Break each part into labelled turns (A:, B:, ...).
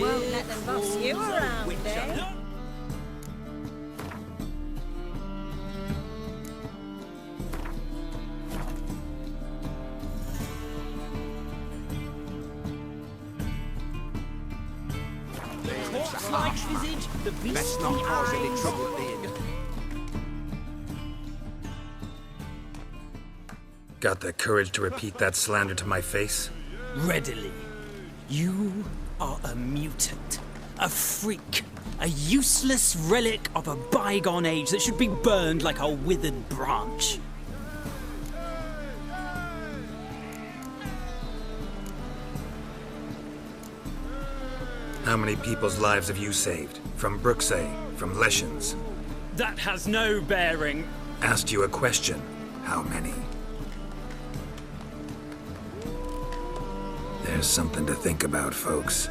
A: Won't let them boss you around, eh?
B: Corpse-like visage, the beastly
C: Best not cause any
B: eyes.
C: trouble being.
D: Got the courage to repeat that slander to my face?
B: Readily. You are a mutant, a freak, a useless relic of a bygone age that should be burned like a withered branch.
D: How many people's lives have you saved? From Brooksay, from Leshens?
B: That has no bearing.
D: Asked you a question. How many? There's something to think about, folks.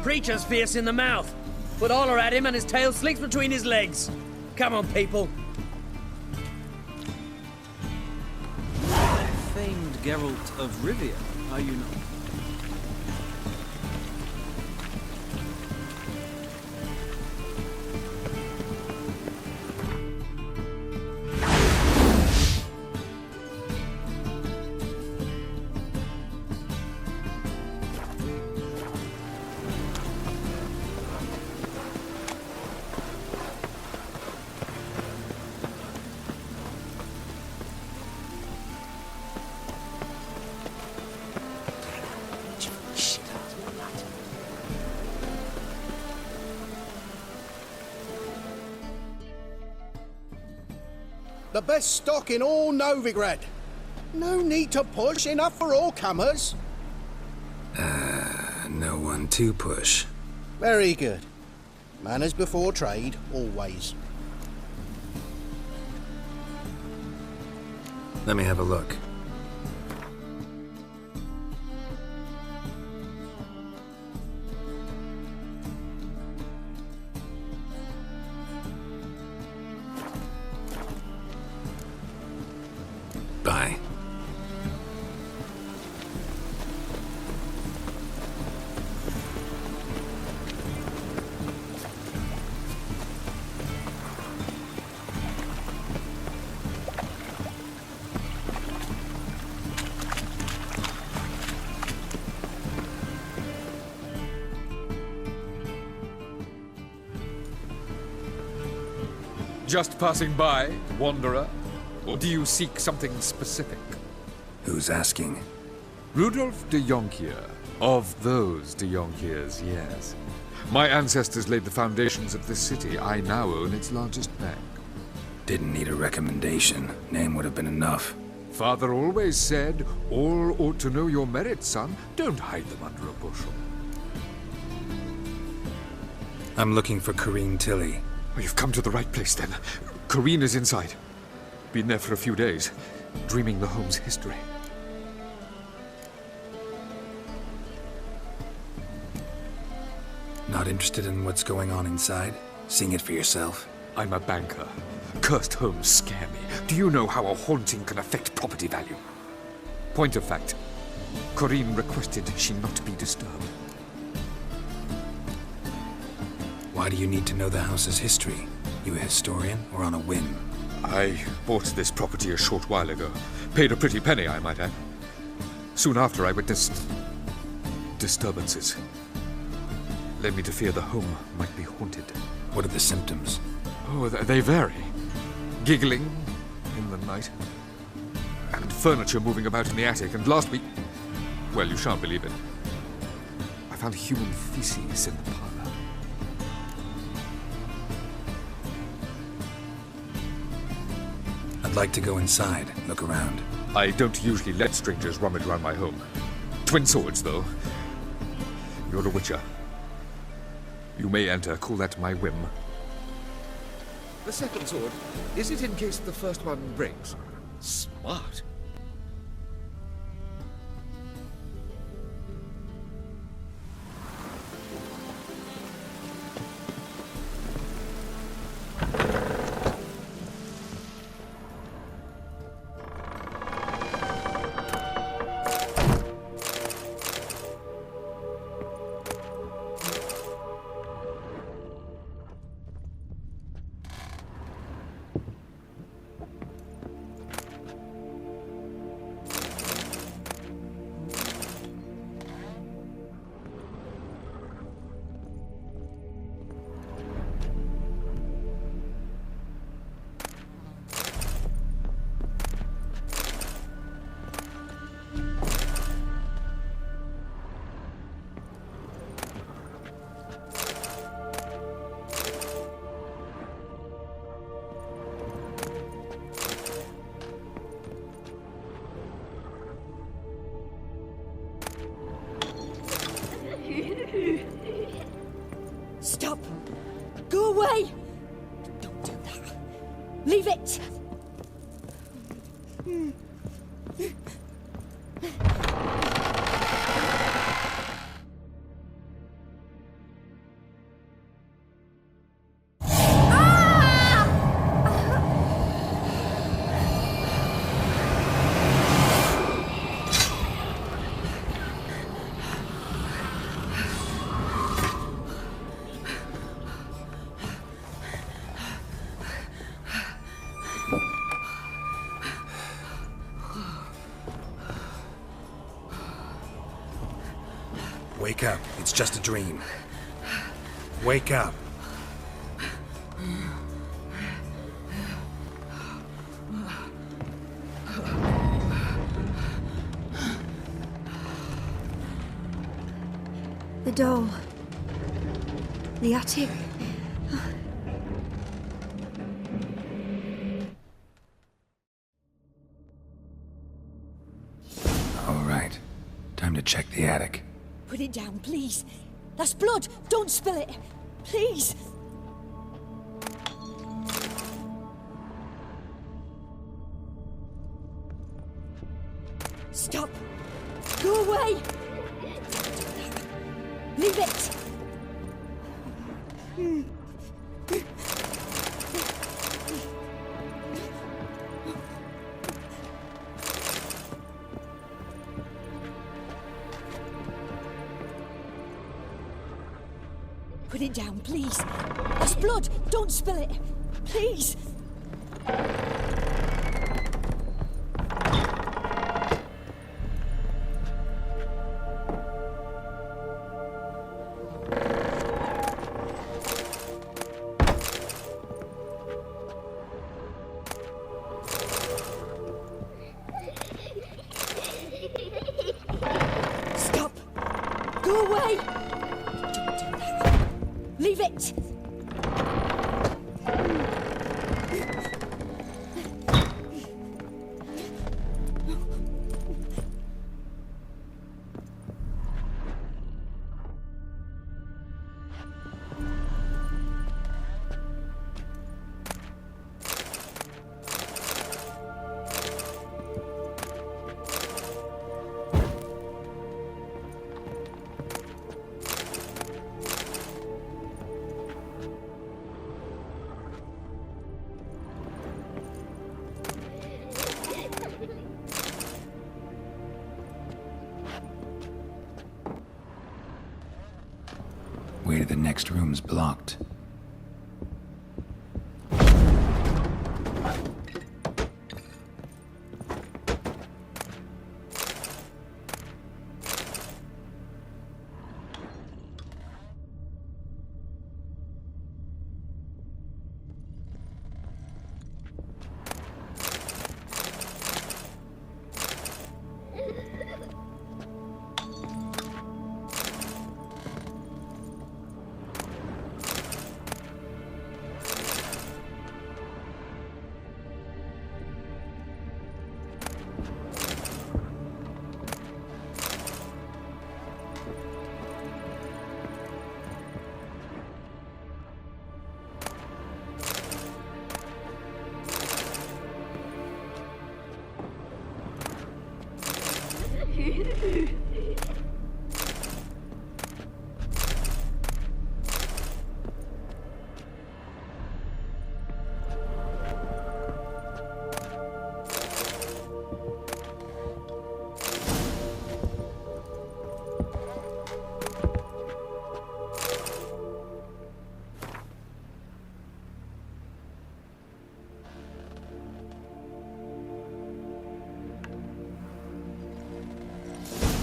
E: Preacher's fierce in the mouth. Put holler at him and his tail slinks between his legs. Come on, people.
B: Famed Geralt of Rivia, are you not?
F: The best stock in all Novigrad. No need to push, enough for all comers.
D: No one to push.
F: Very good. Manners before trade, always.
D: Let me have a look. Bye.
G: Just passing by, wanderer? Or do you seek something specific?
D: Who's asking?
G: Rudolf de Jonkier. Of those de Jonkiers, yes. My ancestors laid the foundations of this city. I now own its largest bank.
D: Didn't need a recommendation. Name would have been enough.
G: Father always said, all ought to know your merits, son. Don't hide them under a bushel.
D: I'm looking for Corrine Tilly.
G: Well, you've come to the right place, then. Corrine is inside. Been there for a few days, dreaming the home's history.
D: Not interested in what's going on inside? Seeing it for yourself?
G: I'm a banker. Cursed homes scare me. Do you know how a haunting can affect property value? Point of fact, Corrine requested she not be disturbed.
D: Why do you need to know the house's history? You a historian or on a whim?
G: I bought this property a short while ago. Paid a pretty penny, I might add. Soon after, I witnessed disturbances. Led me to fear the home might be haunted.
D: What are the symptoms?
G: Oh, they vary. Giggling in the night. And furniture moving about in the attic. And last week, well, you shan't believe it, I found human feces in the parlor.
D: I'd like to go inside, look around.
G: I don't usually let strangers rummage around my home. Twin swords, though. You're a witcher. You may enter, call that my whim.
C: The second sword, is it in case the first one breaks? Smart.
A: Leave it!
D: Wake up. It's just a dream. Wake up.
H: The doll. The attic.
D: All right. Time to check the attic.
A: Put it down, please. That's blood. Don't spill it. Please. Stop. Go away. Leave it. Put it down, please. That's blood. Don't spill it. Please. Stop. Go away. Leave it!
D: Way to the next room's blocked.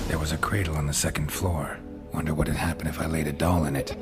D: There was a cradle on the second floor. Wonder what would happen if I laid a doll in it.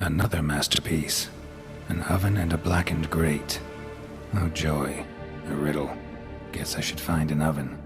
D: Another masterpiece. An oven and a blackened grate. Oh joy. A riddle. Guess I should find an oven.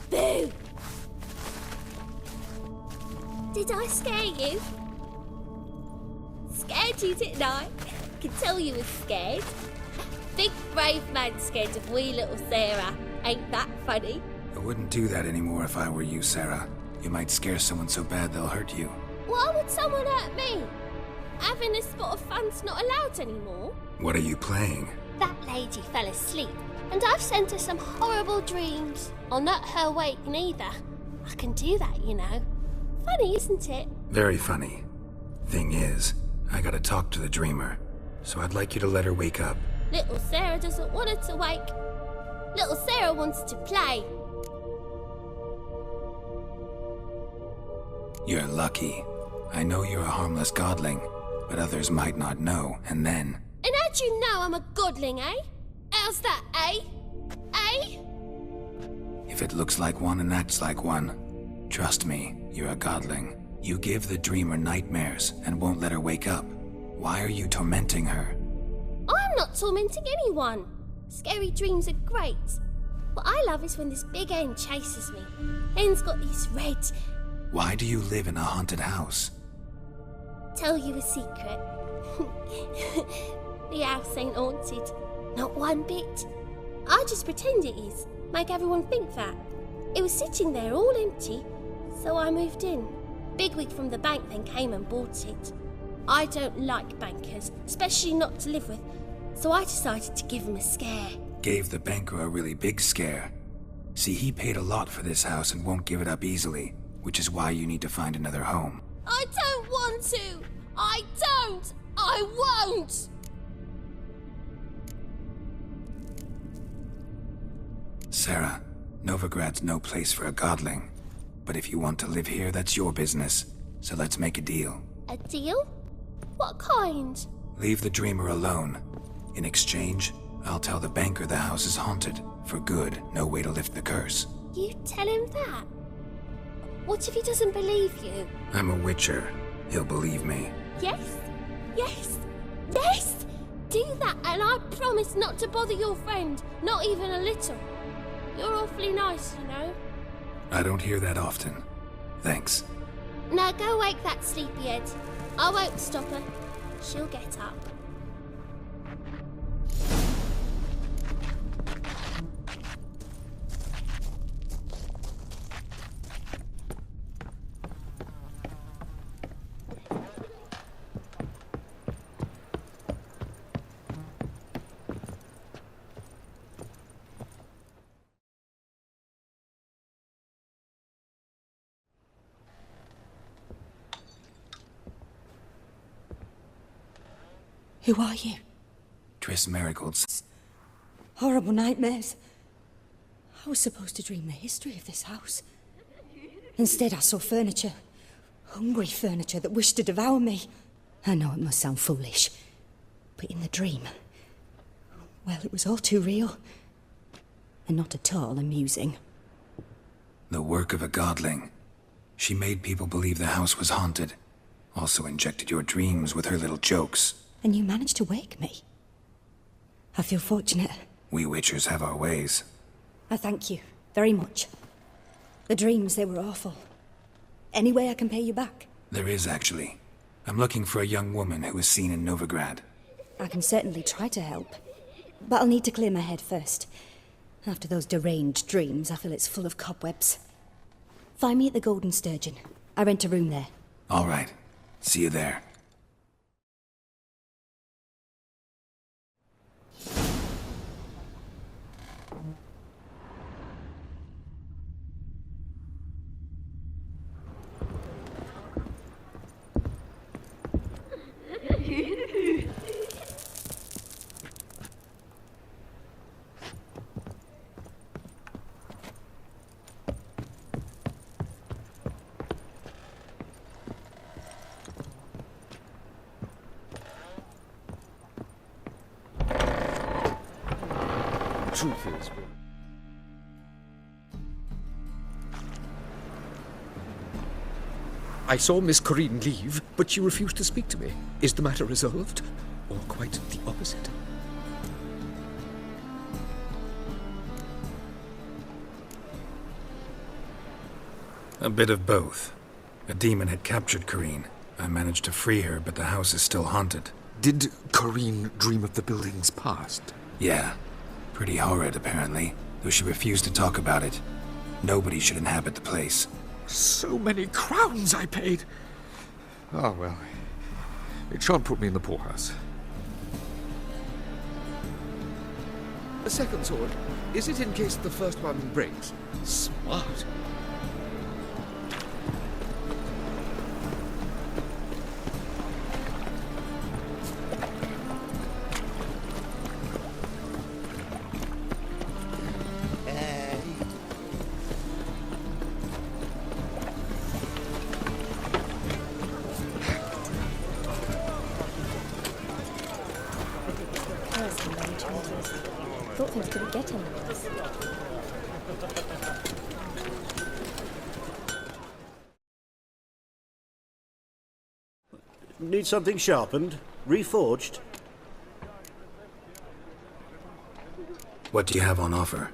I: Boo! Did I scare you? Scared you, didn't I? Can tell you was scared. Big brave man scared of wee little Sarah. Ain't that funny?
D: I wouldn't do that anymore if I were you, Sarah. You might scare someone so bad they'll hurt you.
I: Why would someone hurt me? Having a spot of fun's not allowed anymore.
D: What are you playing?
I: That lady fell asleep, and I've sent her some horrible dreams. I'll not her wake neither. I can do that, you know. Funny, isn't it?
D: Very funny. Thing is, I gotta talk to the dreamer, so I'd like you to let her wake up.
I: Little Sarah doesn't want her to wake. Little Sarah wants to play.
D: You're lucky. I know you're a harmless godling, but others might not know, and then...
I: And how'd you know I'm a godling, eh? How's that, eh? Eh?
D: If it looks like one and acts like one, trust me, you're a godling. You give the dreamer nightmares and won't let her wake up. Why are you tormenting her?
I: I'm not tormenting anyone. Scary dreams are great. What I love is when this big hen chases me. Hen's got these red...
D: Why do you live in a haunted house?
I: Tell you a secret. The house ain't haunted. Not one bit. I just pretend it is. Make everyone think that. It was sitting there all empty, so I moved in. Bigwig from the bank then came and bought it. I don't like bankers, especially not to live with, so I decided to give him a scare.
D: Gave the banker a really big scare. See, he paid a lot for this house and won't give it up easily, which is why you need to find another home.
I: I don't want to! I don't! I won't!
D: Sarah, Novigrad's no place for a godling. But if you want to live here, that's your business. So let's make a deal.
I: A deal? What kind?
D: Leave the dreamer alone. In exchange, I'll tell the banker the house is haunted. For good, no way to lift the curse.
I: You tell him that? What if he doesn't believe you?
D: I'm a witcher. He'll believe me.
I: Yes? Yes? Yes! Do that and I promise not to bother your friend. Not even a little. You're awfully nice, you know.
D: I don't hear that often. Thanks.
I: Now go wake that sleepyhead. I won't stop her. She'll get up.
A: Who are you?
D: Triss Marigold's.
A: Horrible nightmares. I was supposed to dream the history of this house. Instead, I saw furniture. Hungry furniture that wished to devour me. I know it must sound foolish, but in the dream, well, it was all too real. And not at all amusing.
D: The work of a godling. She made people believe the house was haunted. Also injected your dreams with her little jokes.
A: And you managed to wake me. I feel fortunate.
D: We Witchers have our ways.
A: I thank you very much. The dreams, they were awful. Any way I can pay you back?
D: There is, actually. I'm looking for a young woman who was seen in Novigrad.
A: I can certainly try to help. But I'll need to clear my head first. After those deranged dreams, I feel it's full of cobwebs. Find me at the Golden Sturgeon. I rent a room there.
D: All right. See you there.
C: Truth is, I saw Miss Corinne leave, but she refused to speak to me. Is the matter resolved? Or quite the opposite?
D: A bit of both. A demon had captured Corinne. I managed to free her, but the house is still haunted.
G: Did Corinne dream of the building's past?
D: Yeah. Pretty horrid, apparently, though she refused to talk about it. Nobody should inhabit the place.
G: So many crowns I paid! Oh, well. It shan't put me in the poorhouse.
C: The second sword, is it in case the first one breaks? Smart.
A: Thought things couldn't get any worse.
J: Need something sharpened? Reforged?
D: What do you have on offer?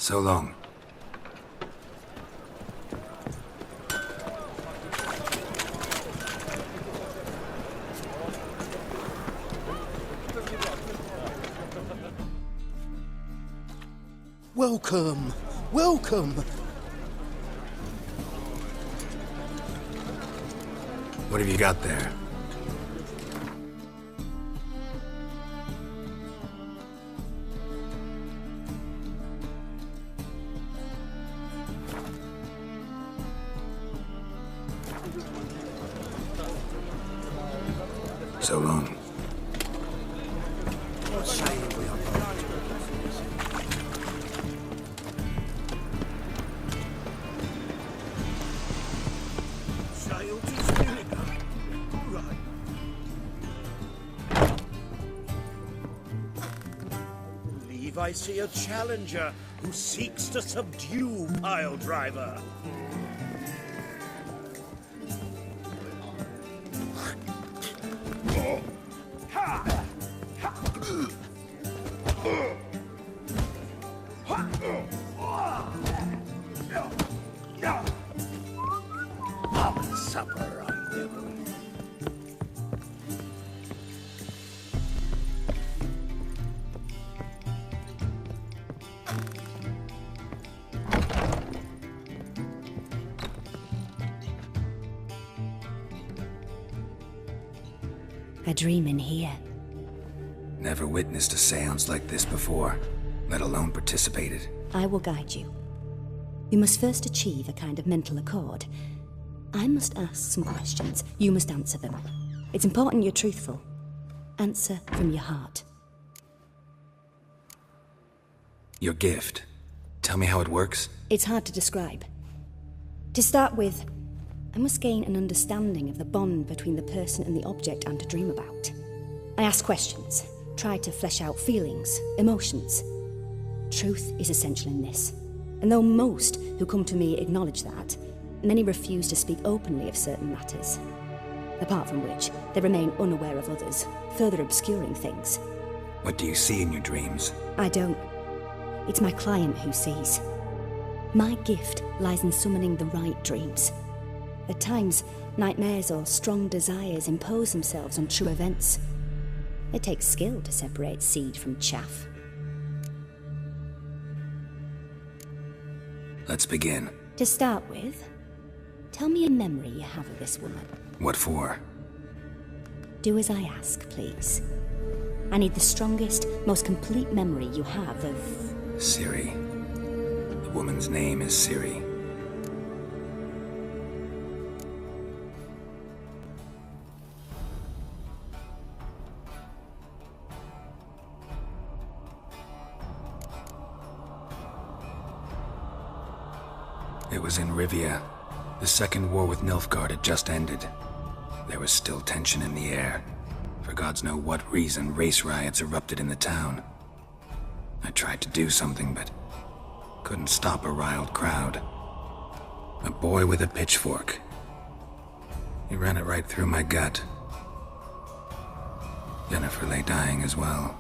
D: So long.
F: Welcome, welcome.
D: What have you got there? So long.
F: What say we are sail to Spirit. All right.
K: Believe I see a challenger who seeks to subdue Pile Driver. Supper I never eat.
A: A dream in here.
D: Never witnessed a seance like this before, let alone participated.
A: I will guide you. You must first achieve a kind of mental accord. I must ask some questions. You must answer them. It's important you're truthful. Answer from your heart.
D: Your gift. Tell me how it works.
A: It's hard to describe. To start with, I must gain an understanding of the bond between the person and the object I'm to dream about. I ask questions, try to flesh out feelings, emotions. Truth is essential in this. And though most who come to me acknowledge that, many refuse to speak openly of certain matters. Apart from which, they remain unaware of others, further obscuring things.
D: What do you see in your dreams?
A: I don't. It's my client who sees. My gift lies in summoning the right dreams. At times, nightmares or strong desires impose themselves on true events. It takes skill to separate seed from chaff.
D: Let's begin.
A: To start with, tell me a memory you have of this woman.
D: What for?
A: Do as I ask, please. I need the strongest, most complete memory you have of...
D: Ciri. The woman's name is Ciri. It was in Rivia. The second war with Nilfgaard had just ended. There was still tension in the air. For gods know what reason, race riots erupted in the town. I tried to do something, but couldn't stop a riled crowd. A boy with a pitchfork. He ran it right through my gut. Yennefer lay dying as well.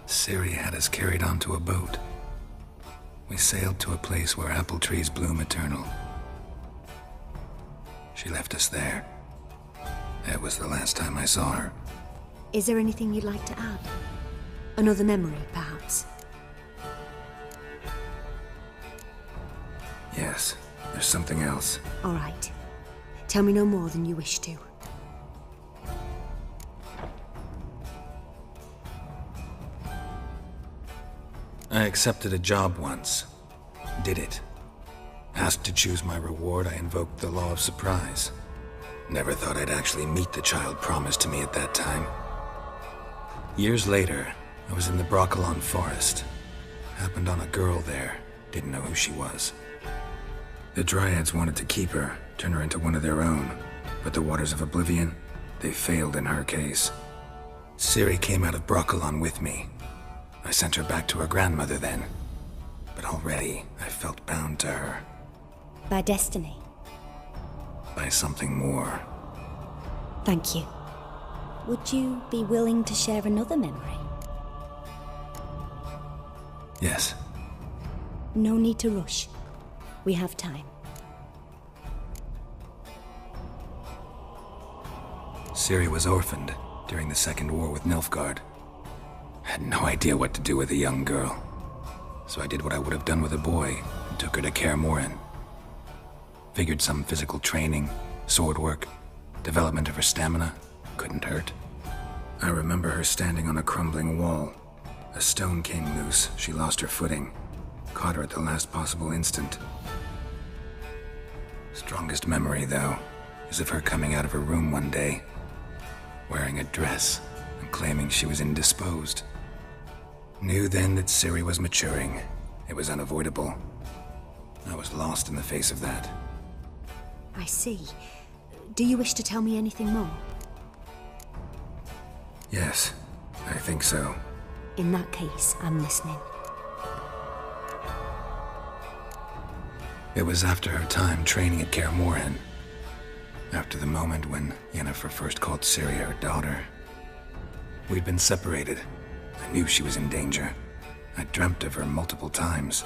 D: Ciri had us carried onto a boat. We sailed to a place where apple trees bloom eternal. She left us there. That was the last time I saw her.
H: Is there anything you'd like to add? Another memory, perhaps?
D: Yes, there's something else.
H: All right. Tell me no more than you wish to.
D: I accepted a job once. Did it. Asked to choose my reward, I invoked the law of surprise. Never thought I'd actually meet the child promised to me at that time. Years later, I was in the Broccolon forest. Happened on a girl there. Didn't know who she was. The Dryads wanted to keep her, turn her into one of their own. But the Waters of Oblivion, they failed in her case. Ciri came out of Broccolon with me. I sent her back to her grandmother then. But already, I felt bound to her.
A: By destiny.
D: By something more.
A: Thank you. Would you be willing to share another memory?
D: Yes.
A: No need to rush. We have time.
D: Ciri was orphaned during the Second War with Nilfgaard. I had no idea what to do with a young girl. So I did what I would have done with a boy and took her to Kaer Morhen. Figured some physical training, sword work, development of her stamina couldn't hurt. I remember her standing on a crumbling wall. A stone came loose, she lost her footing. Caught her at the last possible instant. Strongest memory, though, is of her coming out of her room one day, wearing a dress and claiming she was indisposed. Knew then that Ciri was maturing. It was unavoidable. I was lost in the face of that.
H: I see. Do you wish to tell me anything more?
D: Yes, I think so.
H: In that case, I'm listening.
D: It was after her time training at Kaer Morhen. After the moment when Yennefer first called Ciri her daughter. We'd been separated. I knew she was in danger. I dreamt of her multiple times.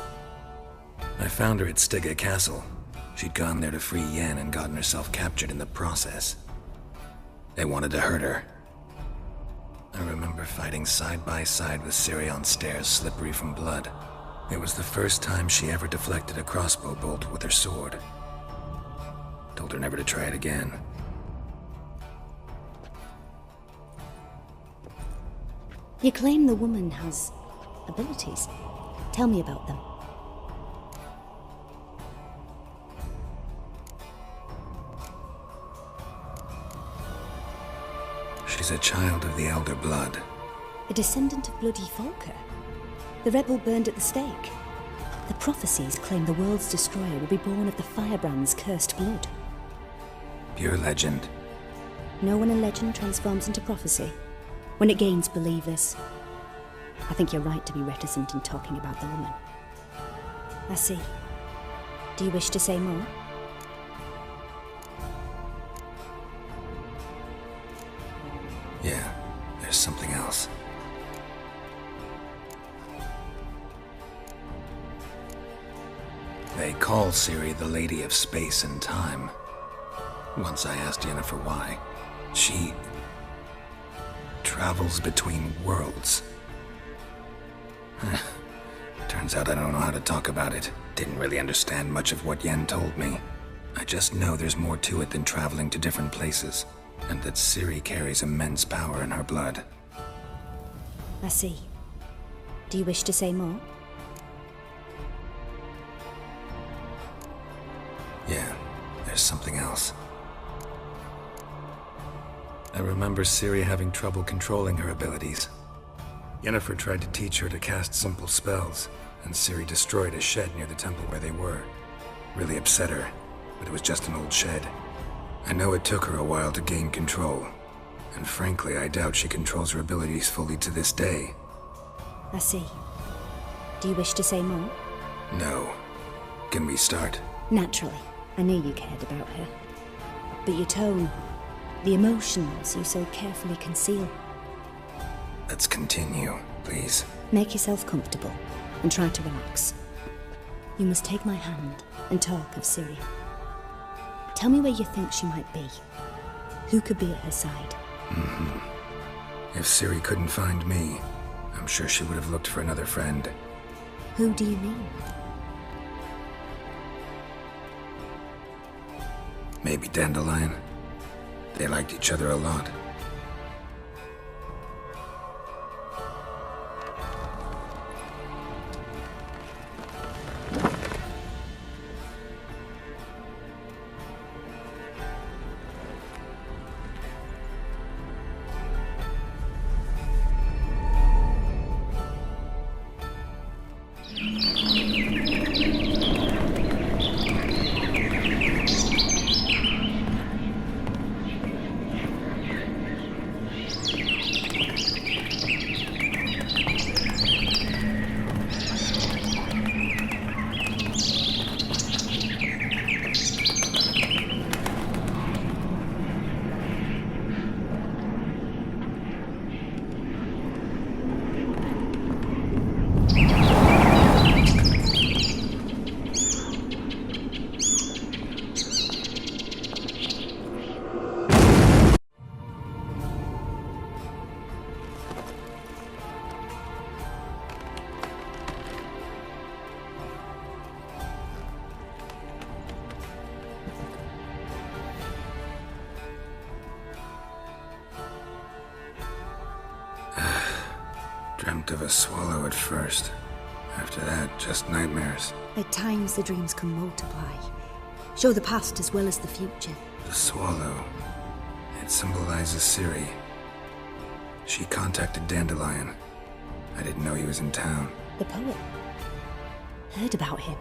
D: I found her at Stygga Castle. She'd gone there to free Yen and gotten herself captured in the process. They wanted to hurt her. I remember fighting side by side with Ciri on stairs slippery from blood. It was the first time she ever deflected a crossbow bolt with her sword. Told her never to try it again.
A: You claim the woman has abilities. Tell me about them.
D: She's a child of the Elder Blood.
A: A descendant of bloody Volker. The rebel burned at the stake. The prophecies claim the world's destroyer will be born of the Firebrand's cursed blood.
D: Pure legend.
A: Know when a legend transforms into prophecy? When it gains believers. I think you're right to be reticent in talking about the woman. I see. Do you wish to say more?
D: Yeah, there's something else. They call Ciri the Lady of Space and Time. Once I asked Yennefer why. She travels between worlds. Turns out I don't know how to talk about it. Didn't really understand much of what Yen told me. I just know there's more to it than traveling to different places, and that Ciri carries immense power in her blood.
A: I see. Do you wish to say more?
D: Yeah, there's something else. I remember Ciri having trouble controlling her abilities. Yennefer tried to teach her to cast simple spells, and Ciri destroyed a shed near the temple where they were. Really upset her, but it was just an old shed. I know it took her a while to gain control, and frankly, I doubt she controls her abilities fully to this day.
A: I see. Do you wish to say more?
D: No. Can we start?
A: Naturally. I knew you cared about her. But your tone, the emotions you so carefully conceal.
D: Let's continue, please.
A: Make yourself comfortable and try to relax. You must take my hand and talk of Ciri. Tell me where you think she might be. Who could be at her side?
D: If Ciri couldn't find me, I'm sure she would have looked for another friend.
A: Who do you mean?
D: Maybe Dandelion. They liked each other a lot. swallow at first. After that, just nightmares.
H: At times, the dreams can multiply. Show the past as well as the future.
D: The swallow. It symbolizes Ciri. She contacted Dandelion. I didn't know he was in town.
H: The poet. Heard about him.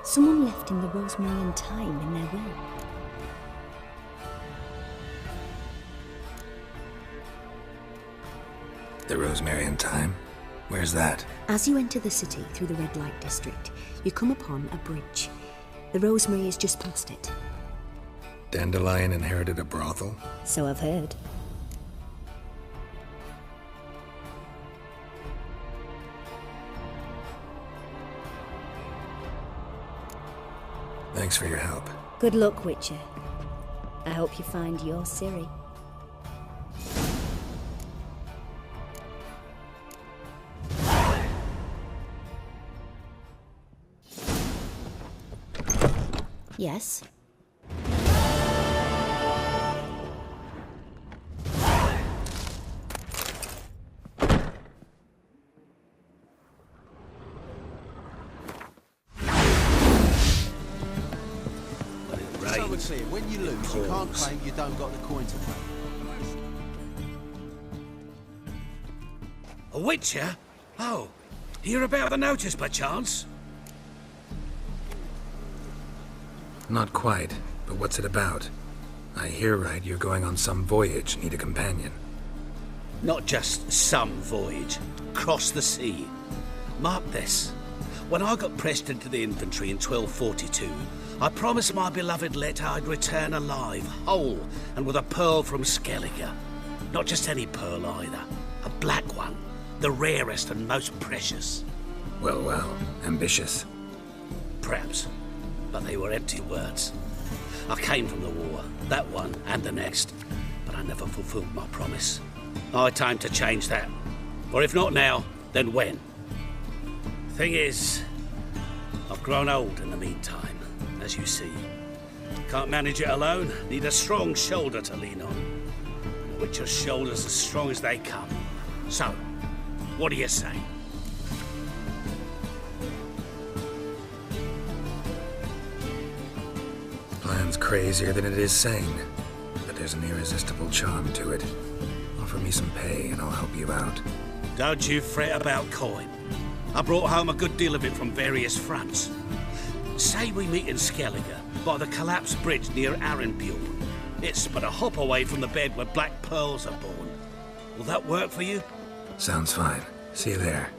H: Someone left him the rosemary and thyme in their will.
D: The rosemary and thyme? Where's that?
H: As you enter the city through the red light district, you come upon a bridge. The rosemary is just past it.
D: Dandelion inherited a brothel?
H: So I've heard.
D: Thanks for your help.
H: Good luck, Witcher. I hope you find your Ciri. Yes?
K: So would see it. When you lose, you can't claim you don't got the coin to pay.
E: A witcher? Oh, hear about the notice by chance?
D: Not quite, but what's it about? I hear right you're going on some voyage, need a companion.
E: Not just some voyage. Cross the sea. Mark this. When I got pressed into the infantry in 1242, I promised my beloved Let I'd return alive, whole, and with a pearl from Skellige. Not just any pearl either. A black one. The rarest and most precious.
D: Well, ambitious.
E: Perhaps. But they were empty words. I came from the war, that one and the next, but I never fulfilled my promise. I had time to change that. Or if not now, then when? Thing is, I've grown old in the meantime, as you see. Can't manage it alone, need a strong shoulder to lean on. A witcher's shoulders as strong as they come. So, what do you say?
D: Plan's crazier than it is sane, but there's an irresistible charm to it. Offer me some pay and I'll help you out.
E: Don't you fret about coin. I brought home a good deal of it from various fronts. Say we meet in Skellige, by the collapsed bridge near Arenbjorn. It's but a hop away from the bed where black pearls are born. Will that work for you?
D: Sounds fine. See you there.